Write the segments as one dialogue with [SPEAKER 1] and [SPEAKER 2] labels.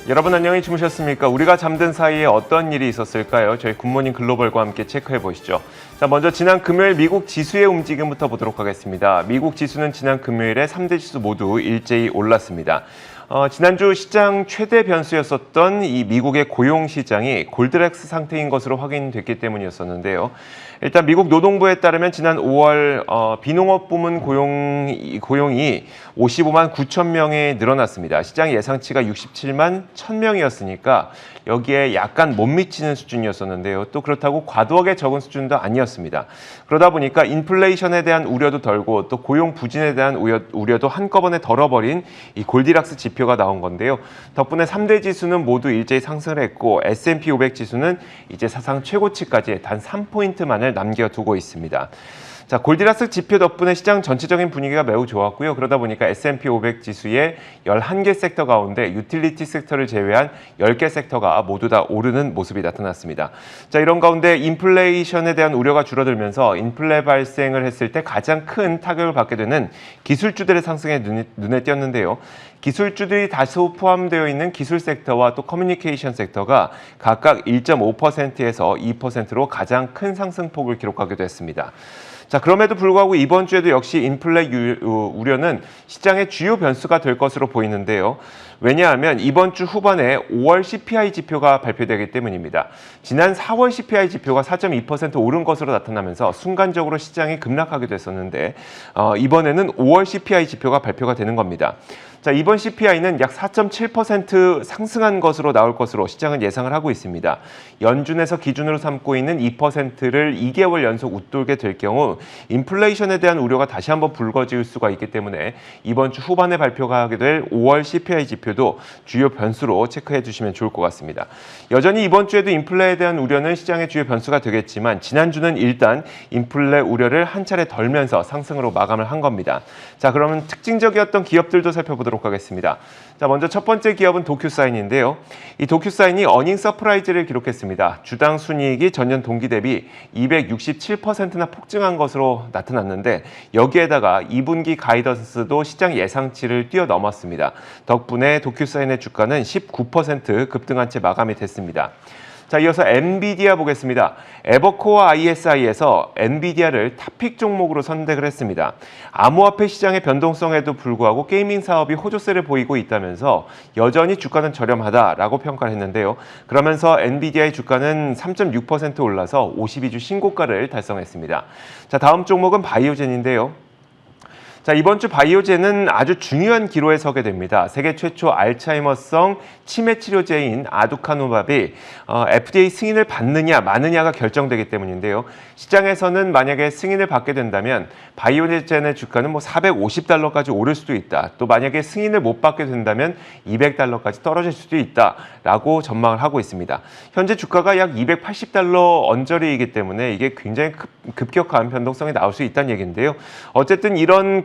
[SPEAKER 1] 여러분 안녕히 주무셨습니까? 우리가 잠든 사이에 어떤 일이 있었을까요? 저희 굿모닝 글로벌과 함께 체크해 보시죠. 자, 먼저 지난 금요일 미국 지수의 움직임부터 보도록 하겠습니다. 미국 지수는 지난 금요일에 3대 지수 모두 일제히 올랐습니다. 지난주 시장 최대 변수였었던 이 미국의 고용 시장이 골드렉스 상태인 것으로 확인됐기 때문이었었는데요. 일단 미국 노동부에 따르면 지난 5월 비농업 부문 고용이 55만 9천 명에 늘어났습니다. 시장 예상치가 67만 1,000명이었으니까 여기에 약간 못 미치는 수준이었었는데요. 또 그렇다고 과도하게 적은 수준도 아니었습니다. 그러다 보니까 인플레이션에 대한 우려도 덜고 또 고용 부진에 대한 우려도 한꺼번에 덜어버린 이 골디락스 지표가 나온 건데요. 덕분에 3대 지수는 모두 일제히 상승을 했고 S&P 500 지수는 이제 사상 최고치까지 단 3포인트만을 남겨두고 있습니다. 자, 골디락스 지표 덕분에 시장 전체적인 분위기가 매우 좋았고요. 그러다 보니까 S&P 500 지수의 11개 섹터 가운데 유틸리티 섹터를 제외한 10개 섹터가 모두 다 오르는 모습이 나타났습니다. 자, 이런 가운데 인플레이션에 대한 우려가 줄어들면서 인플레 발생을 했을 때 가장 큰 타격을 받게 되는 기술주들의 상승에 눈에 띄었는데요. 기술주들이 다수 포함되어 있는 기술 섹터와 또 커뮤니케이션 섹터가 각각 1.5%에서 2%로 가장 큰 상승폭을 기록하게 됐습니다. 자, 그럼에도 불구하고 이번 주에도 역시 인플레 우려는 시장의 주요 변수가 될 것으로 보이는데요. 왜냐하면 이번 주 후반에 5월 CPI 지표가 발표되기 때문입니다. 지난 4월 CPI 지표가 4.2% 오른 것으로 나타나면서 순간적으로 시장이 급락하게 됐었는데 이번에는 5월 CPI 지표가 발표가 되는 겁니다. 자, 이번 CPI는 약 4.7% 상승한 것으로 나올 것으로 시장은 예상을 하고 있습니다. 연준에서 기준으로 삼고 있는 2%를 2개월 연속 웃돌게 될 경우 인플레이션에 대한 우려가 다시 한번 불거질 수가 있기 때문에 이번 주 후반에 발표가 하게 될 5월 CPI 지표도 주요 변수로 체크해 주시면 좋을 것 같습니다. 여전히 이번 주에도 인플레에 대한 우려는 시장의 주요 변수가 되겠지만 지난주는 일단 인플레 우려를 한 차례 덜면서 상승으로 마감을 한 겁니다. 자, 그러면 특징적이었던 기업들도 살펴보도록 하겠습니다. 자, 먼저 첫 번째 기업은 도큐사인인데요. 이 도큐사인이 어닝 서프라이즈를 기록했습니다. 주당 순이익이 전년 동기 대비 267%나 폭증한 것으로 나타났는데 여기에다가 2분기 가이던스도 시장 예상치를 뛰어넘었습니다. 덕분에 도큐사인의 주가는 19% 급등한 채 마감이 됐습니다. 자, 이어서 엔비디아 보겠습니다. 에버코어 ISI에서 엔비디아를 탑픽 종목으로 선택을 했습니다. 암호화폐 시장의 변동성에도 불구하고 게이밍 사업이 호조세를 보이고 있다면서 여전히 주가는 저렴하다라고 평가를 했는데요. 그러면서 엔비디아의 주가는 3.6% 올라서 52주 신고가를 달성했습니다. 자, 다음 종목은 바이오젠인데요. 자, 이번 주 바이오젠은 아주 중요한 기로에 서게 됩니다. 세계 최초 알츠하이머성 치매 치료제인 아두카누밥이 FDA 승인을 받느냐 마느냐가 결정되기 때문인데요. 시장에서는 만약에 승인을 받게 된다면 바이오젠의 주가는 450달러까지 오를 수도 있다. 또 만약에 승인을 못 받게 된다면 200달러까지 떨어질 수도 있다라고 전망을 하고 있습니다. 현재 주가가 약 280달러 언저리이기 때문에 이게 굉장히 급격한 변동성이 나올 수 있다는 얘기인데요. 어쨌든 이런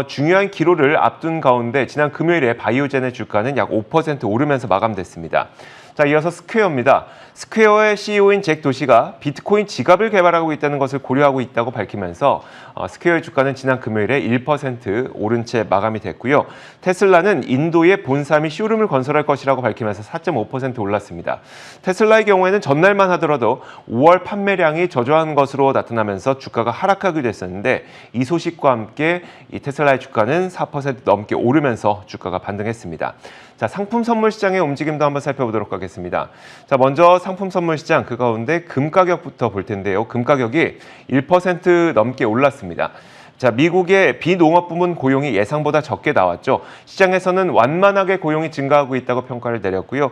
[SPEAKER 1] 중요한 기로를 앞둔 가운데 지난 금요일에 바이오젠의 주가는 약 5% 오르면서 마감됐습니다. 자, 이어서 스퀘어입니다. 스퀘어의 CEO인 잭 도시가 비트코인 지갑을 개발하고 있다는 것을 고려하고 있다고 밝히면서 스퀘어의 주가는 지난 금요일에 1% 오른 채 마감이 됐고요. 테슬라는 인도에 본사 및 쇼룸을 건설할 것이라고 밝히면서 4.5% 올랐습니다. 테슬라의 경우에는 전날만 하더라도 5월 판매량이 저조한 것으로 나타나면서 주가가 하락하기도 했었는데 이 소식과 함께 이 테슬라의 주가는 4% 넘게 오르면서 주가가 반등했습니다. 자, 상품 선물 시장의 움직임도 한번 살펴보도록 하겠습니다. 자, 먼저 상품 선물 시장 그 가운데 금 가격부터 볼 텐데요. 금 가격이 1% 넘게 올랐습니다. 자, 미국의 비농업 부문 고용이 예상보다 적게 나왔죠. 시장에서는 완만하게 고용이 증가하고 있다고 평가를 내렸고요.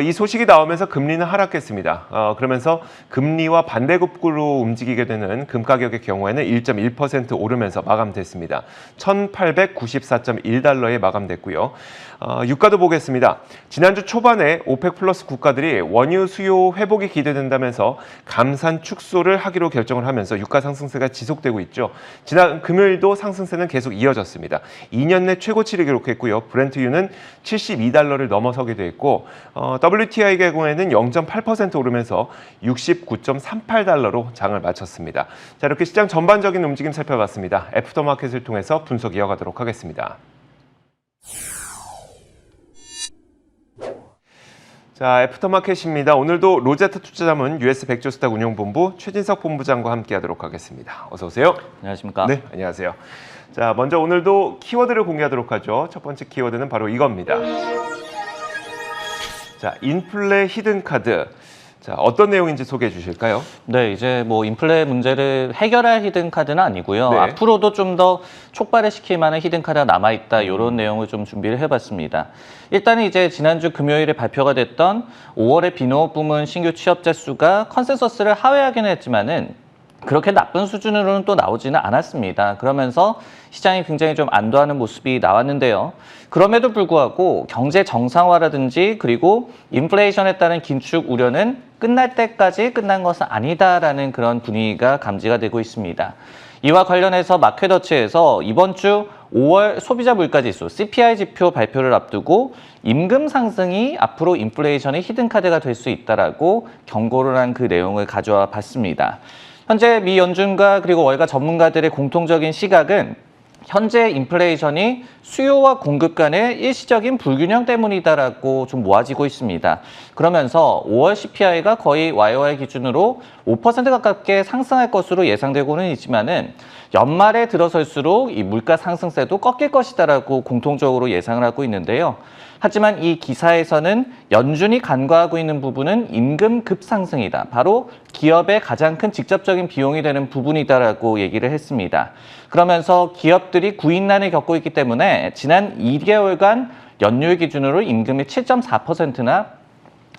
[SPEAKER 1] 이 소식이 나오면서 금리는 하락했습니다. 그러면서 금리와 반대급부로 움직이게 되는 금 가격의 경우에는 1.1% 오르면서 마감됐습니다. 1,894.1달러에 마감됐고요. 유가도 보겠습니다. 지난주 초반에 오펙 플러스 국가들이 원유 수요 회복이 기대된다면서 감산 축소를 하기로 결정을 하면서 유가 상승세가 지속되고 있죠. 지난 금요일도 상승세는 계속 이어졌습니다. 2년 내 최고치를 기록했고요. 브렌트유는 72달러를 넘어서게 돼 있고 WTI 경우에는 0.8% 오르면서 69.38달러로 장을 마쳤습니다. 자, 이렇게 시장 전반적인 움직임 살펴봤습니다. 애프터마켓을 통해서 분석 이어가도록 하겠습니다. 자, 애프터마켓입니다. 오늘도 로제타 투자자문 US 백조스탁 운용본부 최진석 본부장과 함께하도록 하겠습니다. 어서 오세요.
[SPEAKER 2] 안녕하십니까?
[SPEAKER 1] 네, 안녕하세요. 자, 먼저 오늘도 키워드를 공개하도록 하죠. 첫 번째 키워드는 바로 이겁니다. 자, 인플레 히든카드. 자, 어떤 내용인지 소개해 주실까요?
[SPEAKER 2] 네, 이제 뭐 인플레 문제를 해결할 히든 카드는 아니고요.
[SPEAKER 1] 네.
[SPEAKER 2] 앞으로도 좀 더 촉발을 시킬 만한 히든 카드가 남아 있다. 이런 내용을 좀 준비를 해봤습니다. 일단은 이제 지난주 금요일에 발표가 됐던 5월의 비농업 부문 신규 취업자 수가 컨센서스를 하회하기는 했지만은 그렇게 나쁜 수준으로는 또 나오지는 않았습니다. 그러면서 시장이 굉장히 좀 안도하는 모습이 나왔는데요. 그럼에도 불구하고 경제 정상화라든지 그리고 인플레이션에 따른 긴축 우려는 끝날 때까지 끝난 것은 아니다라는 그런 분위기가 감지가 되고 있습니다. 이와 관련해서 마켓워치에서 이번 주 5월 소비자 물가지수 CPI 지표 발표를 앞두고 임금 상승이 앞으로 인플레이션의 히든카드가 될 수 있다라고 경고를 한 그 내용을 가져와 봤습니다. 현재 미 연준과 그리고 월가 전문가들의 공통적인 시각은 현재 인플레이션이 수요와 공급 간의 일시적인 불균형 때문이다라고 좀 모아지고 있습니다. 그러면서 5월 CPI가 거의 YOY 기준으로 5% 가깝게 상승할 것으로 예상되고는 있지만은 연말에 들어설수록 이 물가 상승세도 꺾일 것이다라고 공통적으로 예상을 하고 있는데요. 하지만 이 기사에서는 연준이 간과하고 있는 부분은 임금 급상승이다. 바로 기업의 가장 큰 직접적인 비용이 되는 부분이다라고 얘기를 했습니다. 그러면서 기업들이 구인난을 겪고 있기 때문에 지난 2개월간 연율 기준으로 임금이 7.4%나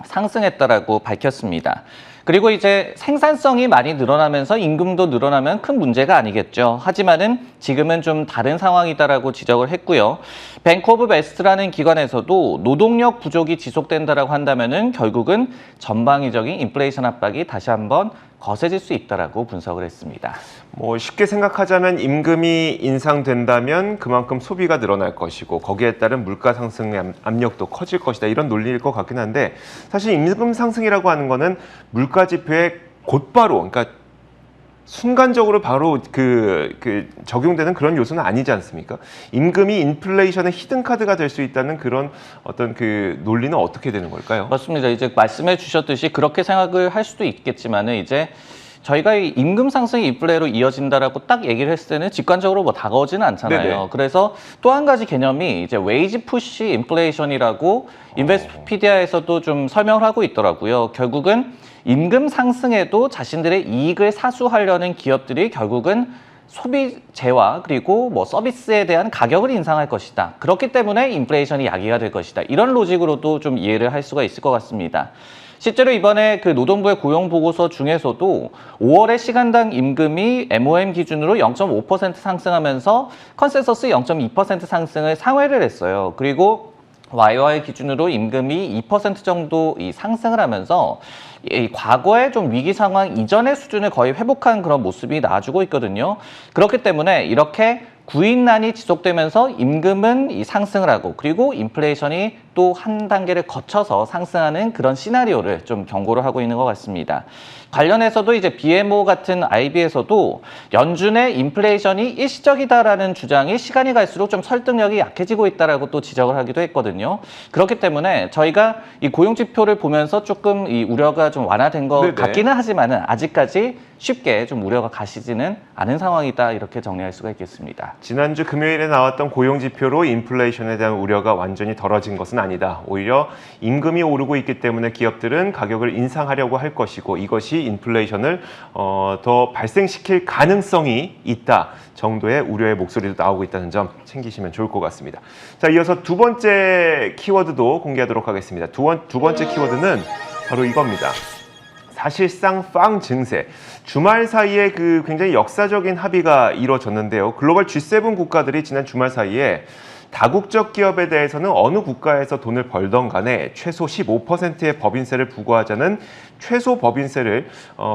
[SPEAKER 2] 상승했다라고 밝혔습니다. 그리고 이제 생산성이 많이 늘어나면서 임금도 늘어나면 큰 문제가 아니겠죠. 하지만은 지금은 좀 다른 상황이다라고 지적을 했고요. 뱅크 오브 웨스트라는 기관에서도 노동력 부족이 지속된다라고 한다면은 결국은 전방위적인 인플레이션 압박이 다시 한번 거세질 수 있다라고 분석을 했습니다.
[SPEAKER 1] 뭐 쉽게 생각하자면 임금이 인상된다면 그만큼 소비가 늘어날 것이고 거기에 따른 물가 상승의 압력도 커질 것이다. 이런 논리일 것 같긴 한데 사실 임금 상승이라고 하는 거는 물가 지표에 곧바로 그러니까 순간적으로 바로 적용되는 그런 요소는 아니지 않습니까? 임금이 인플레이션의 히든카드가 될 수 있다는 그런 어떤 그 논리는 어떻게 되는 걸까요?
[SPEAKER 2] 맞습니다. 이제 말씀해 주셨듯이 그렇게 생각을 할 수도 있겠지만은 이제 저희가 이 임금 상승이 인플레로 이어진다라고 딱 얘기를 했을 때는 직관적으로 뭐 다가오지는 않잖아요.
[SPEAKER 1] 네네.
[SPEAKER 2] 그래서 또 한 가지 개념이 이제 웨이지 푸시 인플레이션이라고 인베스트피디아에서도 좀 설명을 하고 있더라고요. 결국은 임금 상승에도 자신들의 이익을 사수하려는 기업들이 결국은 소비재와 그리고 뭐 서비스에 대한 가격을 인상할 것이다. 그렇기 때문에 인플레이션이 야기가 될 것이다. 이런 로직으로도 좀 이해를 할 수가 있을 것 같습니다. 실제로 이번에 그 노동부의 고용 보고서 중에서도 5월의 시간당 임금이 MOM 기준으로 0.5% 상승하면서 컨센서스 0.2% 상승을 상회를 했어요. 그리고 YOY 기준으로 임금이 2% 정도 상승을 하면서 이 과거의 좀 위기 상황 이전의 수준을 거의 회복한 그런 모습이 나와주고 있거든요. 그렇기 때문에 이렇게 구인난이 지속되면서 임금은 상승을 하고 그리고 인플레이션이 또 한 단계를 거쳐서 상승하는 그런 시나리오를 좀 경고를 하고 있는 것 같습니다. 관련해서도 이제 BMO 같은 IB에서도 연준의 인플레이션이 일시적이다라는 주장이 시간이 갈수록 좀 설득력이 약해지고 있다라고 또 지적을 하기도 했거든요. 그렇기 때문에 저희가 이 고용 지표를 보면서 조금 이 우려가 좀 완화된 것
[SPEAKER 1] 네네.
[SPEAKER 2] 같기는 하지만은 아직까지 쉽게 좀 우려가 가시지는 않은 상황이다 이렇게 정리할 수가 있겠습니다.
[SPEAKER 1] 지난주 금요일에 나왔던 고용 지표로 인플레이션에 대한 우려가 완전히 덜어진 것은 아니다. 오히려 임금이 오르고 있기 때문에 기업들은 가격을 인상하려고 할 것이고 이것이 인플레이션을 더 발생시킬 가능성이 있다 정도의 우려의 목소리도 나오고 있다는 점 챙기시면 좋을 것 같습니다. 자, 이어서 두 번째 키워드도 공개하도록 하겠습니다. 두 번째 키워드는 바로 이겁니다. 사실상 빵 증세. 주말 사이에 그 굉장히 역사적인 합의가 이루어졌는데요. 글로벌 G7 국가들이 지난 주말 사이에 다국적 기업에 대해서는 어느 국가에서 돈을 벌던 간에 최소 15%의 법인세를 부과하자는 최소 법인세를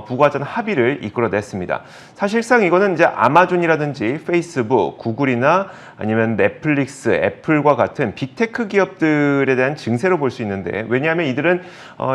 [SPEAKER 1] 부과하자는 합의를 이끌어냈습니다. 사실상 이거는 이제 아마존이라든지 페이스북, 구글이나 아니면 넷플릭스, 애플과 같은 빅테크 기업들에 대한 증세로 볼 수 있는데, 왜냐하면 이들은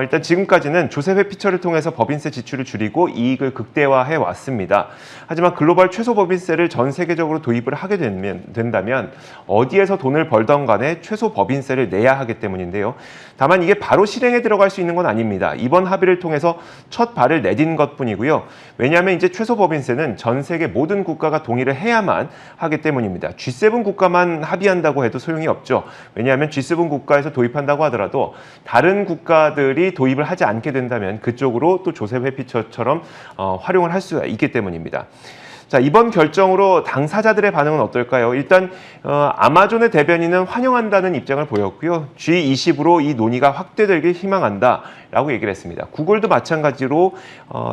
[SPEAKER 1] 일단 지금까지는 조세 회피처를 통해서 법인세 지출을 줄이고 이익을 극대화해 왔습니다. 하지만 글로벌 최소 법인세를 전 세계적으로 도입을 하게 된다면 어디에서 돈을 벌던 간에 최소 법인세를 내야 하기 때문인데요. 다만 이게 바로 실행에 들어갈 수 있는 건 아닙니다. 이번 합의를 통해서 첫 발을 내딘 것뿐이고요. 왜냐하면 이제 최소 법인세는 전 세계 모든 국가가 동의를 해야만 하기 때문입니다. G7 국가만 합의한다고 해도 소용이 없죠. 왜냐하면 G7 국가에서 도입한다고 하더라도 다른 국가들이 도입을 하지 않게 된다면 그쪽으로 또 조세 회피처처럼 활용을 할 수가 있기 때문입니다. 자, 이번 결정으로 당사자들의 반응은 어떨까요? 일단 아마존의 대변인은 환영한다는 입장을 보였고요. G20으로 이 논의가 확대되길 희망한다라고 얘기를 했습니다. 구글도 마찬가지로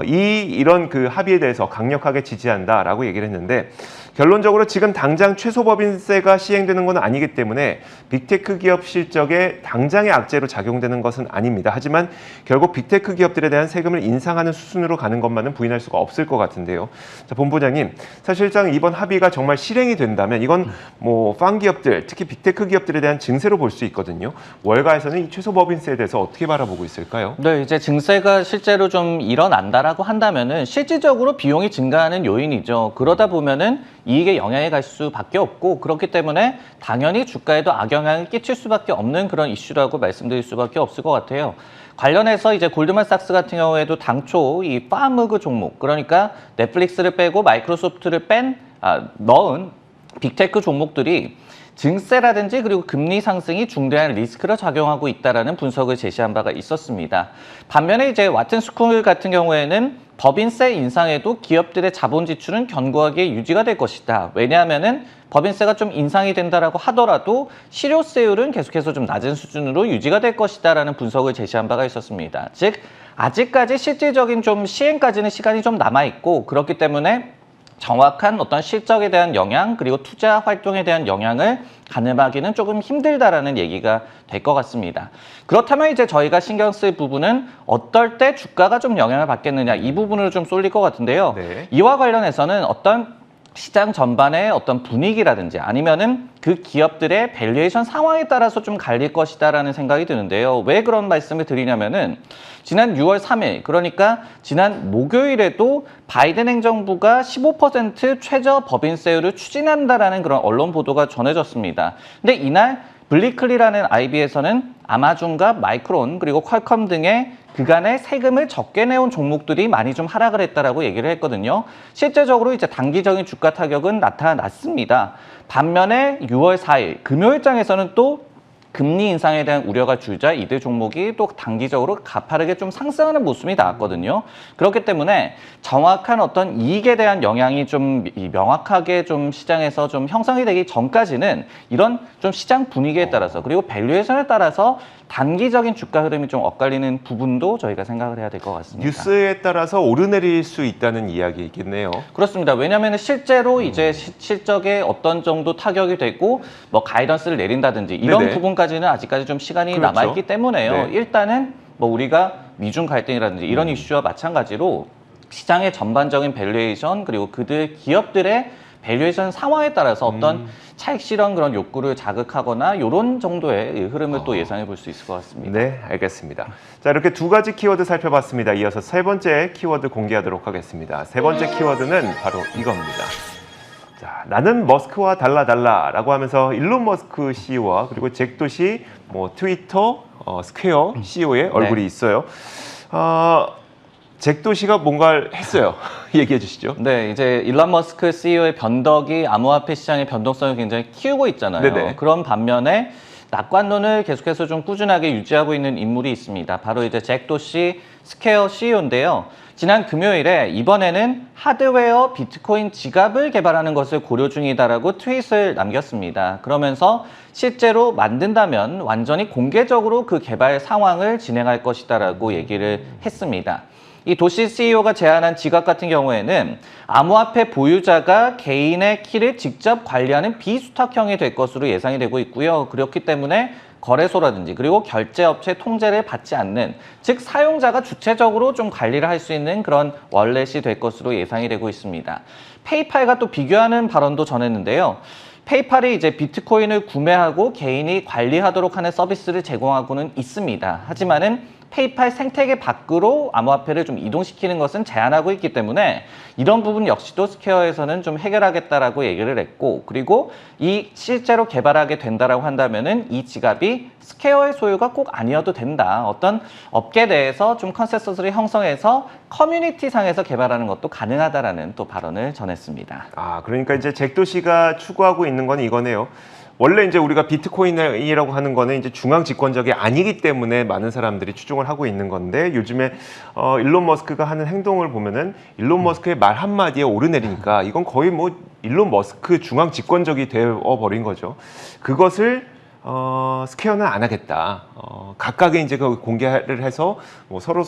[SPEAKER 1] 이런 그 합의에 대해서 강력하게 지지한다라고 얘기를 했는데, 결론적으로 지금 당장 최소 법인세가 시행되는 건 아니기 때문에 빅테크 기업 실적에 당장의 악재로 작용되는 것은 아닙니다. 하지만 결국 빅테크 기업들에 대한 세금을 인상하는 수순으로 가는 것만은 부인할 수가 없을 것 같은데요. 자, 본부장님, 사실상 이번 합의가 정말 실행이 된다면 이건 뭐 팡 기업들, 특히 빅테크 기업들에 대한 증세로 볼 수 있거든요. 월가에서는 이 최소 법인세에 대해서 어떻게 바라보고 있을까요?
[SPEAKER 2] 네, 이제 증세가 실제로 좀 일어난다라고 한다면은 실질적으로 비용이 증가하는 요인이죠. 그러다 보면은 이익에 영향이 갈 수밖에 없고, 그렇기 때문에 당연히 주가에도 악영향을 끼칠 수밖에 없는 그런 이슈라고 말씀드릴 수밖에 없을 것 같아요. 관련해서 이제 골드만삭스 같은 경우에도 당초 이 파머그 종목, 그러니까 넷플릭스를 빼고 마이크로소프트를 넣은 빅테크 종목들이 증세라든지 그리고 금리 상승이 중대한 리스크로 작용하고 있다라는 분석을 제시한 바가 있었습니다. 반면에 이제 와튼스쿨 같은 경우에는 법인세 인상에도 기업들의 자본 지출은 견고하게 유지가 될 것이다. 왜냐하면은 법인세가 좀 인상이 된다라고 하더라도 실효세율은 계속해서 좀 낮은 수준으로 유지가 될 것이다라는 분석을 제시한 바가 있었습니다. 즉 아직까지 실질적인 좀 시행까지는 시간이 좀 남아 있고, 그렇기 때문에 정확한 어떤 실적에 대한 영향, 그리고 투자 활동에 대한 영향을 가늠하기는 조금 힘들다라는 얘기가 될 것 같습니다. 그렇다면 이제 저희가 신경 쓸 부분은 어떨 때 주가가 좀 영향을 받겠느냐, 이 부분으로 좀 쏠릴 것 같은데요.
[SPEAKER 1] 네.
[SPEAKER 2] 이와 관련해서는 어떤 시장 전반의 어떤 분위기라든지 아니면은 그 기업들의 밸류에이션 상황에 따라서 좀 갈릴 것이다라는 생각이 드는데요. 왜 그런 말씀을 드리냐면은 지난 6월 3일, 그러니까 지난 목요일에도 바이든 행정부가 15% 최저 법인세율을 추진한다라는 그런 언론 보도가 전해졌습니다. 근데 이날 블리클리라는 IB에서는 아마존과 마이크론 그리고 퀄컴 등의 그간의 세금을 적게 내온 종목들이 많이 좀 하락을 했다라고 얘기를 했거든요. 실제적으로 이제 단기적인 주가 타격은 나타났습니다. 반면에 6월 4일 금요일장에서는 또 금리 인상에 대한 우려가 주자 이들 종목이 또 단기적으로 가파르게 좀 상승하는 모습이 나왔거든요. 그렇기 때문에 정확한 어떤 이익에 대한 영향이 좀 명확하게 좀 시장에서 좀 형성이 되기 전까지는 이런 좀 시장 분위기에 따라서 그리고 밸류에이션에 따라서 단기적인 주가 흐름이 좀 엇갈리는 부분도 저희가 생각을 해야 될 것 같습니다.
[SPEAKER 1] 뉴스에 따라서 오르내릴 수 있다는 이야기이겠네요.
[SPEAKER 2] 그렇습니다. 왜냐하면 실제로 이제 실적에 어떤 정도 타격이 되고 뭐 가이던스를 내린다든지 이런
[SPEAKER 1] 네네.
[SPEAKER 2] 부분까지는 아직까지 좀 시간이
[SPEAKER 1] 그렇죠.
[SPEAKER 2] 남아있기 때문에요.
[SPEAKER 1] 네.
[SPEAKER 2] 일단은 뭐 우리가 미중 갈등이라든지 이런 이슈와 마찬가지로 시장의 전반적인 밸류에이션 그리고 그들 기업들의 밸류에이션 상황에 따라서 어떤 차익 실현 그런 욕구를 자극하거나 이런 정도의 흐름을 또 예상해 볼 수 있을 것 같습니다.
[SPEAKER 1] 네, 알겠습니다. 자, 이렇게 두 가지 키워드 살펴봤습니다. 이어서 세 번째 키워드 공개하도록 하겠습니다. 세 번째 키워드는 바로 이겁니다. 자, 나는 머스크와 달라라고 하면서 일론 머스크 CEO와 그리고 잭 도시, 뭐 트위터, 스퀘어 CEO의 얼굴이 있어요. 잭 도시가 뭔가를 했어요. 얘기해 주시죠.
[SPEAKER 2] 네, 이제 일론 머스크 CEO의 변덕이 암호화폐 시장의 변동성을 굉장히 키우고 있잖아요.
[SPEAKER 1] 네네.
[SPEAKER 2] 그런 반면에 낙관론을 계속해서 좀 꾸준하게 유지하고 있는 인물이 있습니다. 바로 이제 잭 도시 스퀘어 CEO인데요. 지난 금요일에 이번에는 하드웨어 비트코인 지갑을 개발하는 것을 고려 중이다라고 트윗을 남겼습니다. 그러면서 실제로 만든다면 완전히 공개적으로 그 개발 상황을 진행할 것이다라고 얘기를 했습니다. 이 도시 CEO가 제안한 지갑 같은 경우에는 암호화폐 보유자가 개인의 키를 직접 관리하는 비수탁형이 될 것으로 예상이 되고 있고요. 그렇기 때문에 거래소라든지 그리고 결제업체 통제를 받지 않는, 즉 사용자가 주체적으로 좀 관리를 할 수 있는 그런 월렛이 될 것으로 예상이 되고 있습니다. 페이팔과 또 비교하는 발언도 전했는데요. 페이팔이 이제 비트코인을 구매하고 개인이 관리하도록 하는 서비스를 제공하고는 있습니다. 하지만은 페이팔 생태계 밖으로 암호화폐를 좀 이동시키는 것은 제한하고 있기 때문에 이런 부분 역시도 스퀘어에서는 좀 해결하겠다라고 얘기를 했고, 그리고 이 실제로 개발하게 된다라고 한다면은 이 지갑이 스퀘어의 소유가 꼭 아니어도 된다. 어떤 업계 내에서 좀 컨센서스를 형성해서 커뮤니티 상에서 개발하는 것도 가능하다라는 또 발언을 전했습니다.
[SPEAKER 1] 그러니까 이제 잭도시가 추구하고 있는 건 이거네요. 원래 이제 우리가 비트코인이라고 하는 거는 이제 중앙 집권적이 아니기 때문에 많은 사람들이 추종을 하고 있는 건데, 요즘에 일론 머스크가 하는 행동을 보면은 일론 머스크의 말 한마디에 오르내리니까 이건 거의 뭐 일론 머스크 중앙 집권적이 되어 버린 거죠. 그것을 스퀘어는 안 하겠다. 각각의 이제 그 공개를 해서 뭐 서로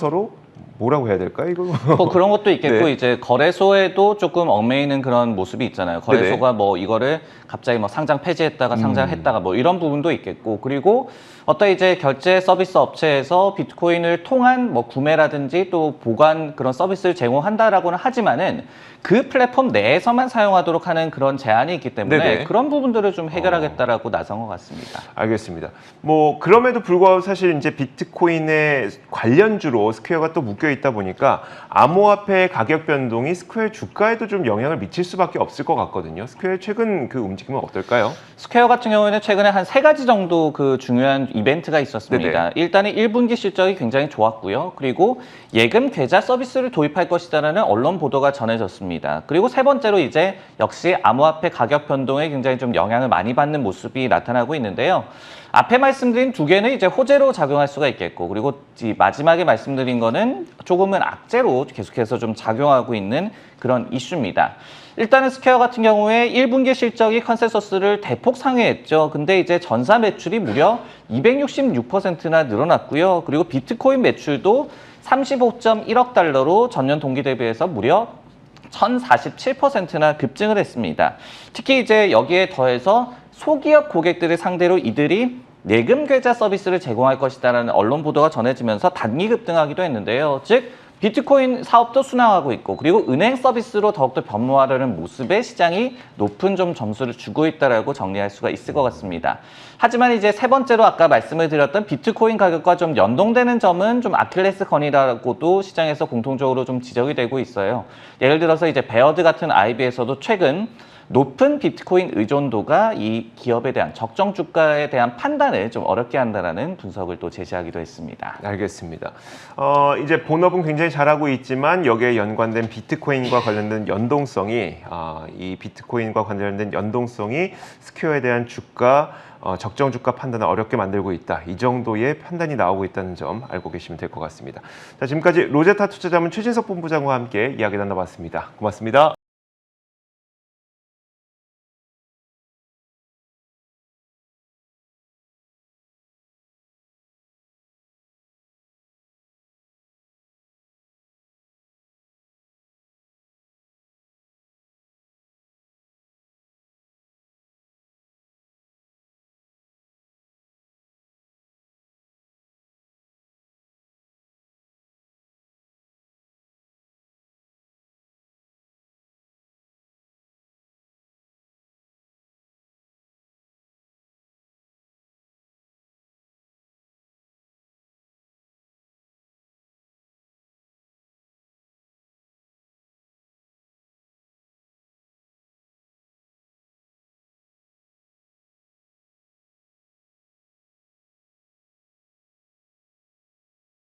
[SPEAKER 1] 뭐라고 해야 될까 이거?
[SPEAKER 2] 뭐 그런 것도 있겠고,
[SPEAKER 1] 네.
[SPEAKER 2] 이제 거래소에도 조금 얽매이는 그런 모습이 있잖아요. 거래소가 뭐 이거를 갑자기 뭐 상장 폐지했다가 상장했다가 뭐 이런 부분도 있겠고, 그리고 어떤 이제 결제 서비스 업체에서 비트코인을 통한 뭐 구매라든지 또 보관 그런 서비스를 제공한다라고는 하지만은 그 플랫폼 내에서만 사용하도록 하는 그런 제한이 있기 때문에
[SPEAKER 1] 네네.
[SPEAKER 2] 그런 부분들을 좀 해결하겠다라고 나선 것 같습니다.
[SPEAKER 1] 알겠습니다. 뭐 그럼에도 불구하고 사실 이제 비트코인의 관련주로 스퀘어가 또 묶여 있다 보니까 암호화폐 가격 변동이 스퀘어 주가에도 좀 영향을 미칠 수밖에 없을 것 같거든요. 스퀘어 최근 그 움직임은 어떨까요?
[SPEAKER 2] 스퀘어 같은 경우에는 최근에 한 3가지 정도 그 중요한 이벤트가 있었습니다.
[SPEAKER 1] 네네.
[SPEAKER 2] 일단은 1분기 실적이 굉장히 좋았고요. 그리고 예금 계좌 서비스를 도입할 것이다라는 언론 보도가 전해졌습니다. 그리고 세 번째로 이제 역시 암호화폐 가격 변동에 굉장히 좀 영향을 많이 받는 모습이 나타나고 있는데요. 앞에 말씀드린 2개는 이제 호재로 작용할 수가 있겠고, 그리고 이 마지막에 말씀드린 거는 조금은 악재로 계속해서 좀 작용하고 있는 그런 이슈입니다. 일단은 스퀘어 같은 경우에 1분기 실적이 컨센서스를 대폭 상회했죠. 근데 이제 전사 매출이 무려 266%나 늘어났고요. 그리고 비트코인 매출도 35.1억 달러로 전년 동기 대비해서 무려 1047%나 급증을 했습니다. 특히 이제 여기에 더해서 소기업 고객들을 상대로 이들이 예금 계좌 서비스를 제공할 것이다라는 언론 보도가 전해지면서 단기 급등하기도 했는데요. 즉 비트코인 사업도 순항하고 있고, 그리고 은행 서비스로 더욱더 변모하려는 모습에 시장이 높은 좀 점수를 주고 있다라고 정리할 수가 있을 것 같습니다. 하지만 이제 세 번째로 아까 말씀을 드렸던 비트코인 가격과 좀 연동되는 점은 좀 아킬레스건이라고도 시장에서 공통적으로 좀 지적이 되고 있어요. 예를 들어서 이제 베어드 같은 IB에서도 최근 높은 비트코인 의존도가 이 기업에 대한 적정 주가에 대한 판단을 좀 어렵게 한다는 분석을 또 제시하기도 했습니다.
[SPEAKER 1] 알겠습니다. 이제 본업은 굉장히 잘하고 있지만 여기에 연관된 비트코인과 관련된 연동성이 이 비트코인과 관련된 연동성이 스퀘어에 대한 주가 적정 주가 판단을 어렵게 만들고 있다. 이 정도의 판단이 나오고 있다는 점 알고 계시면 될 것 같습니다. 자, 지금까지 로제타 투자자문 최진석 본부장과 함께 이야기 나눠봤습니다. 고맙습니다.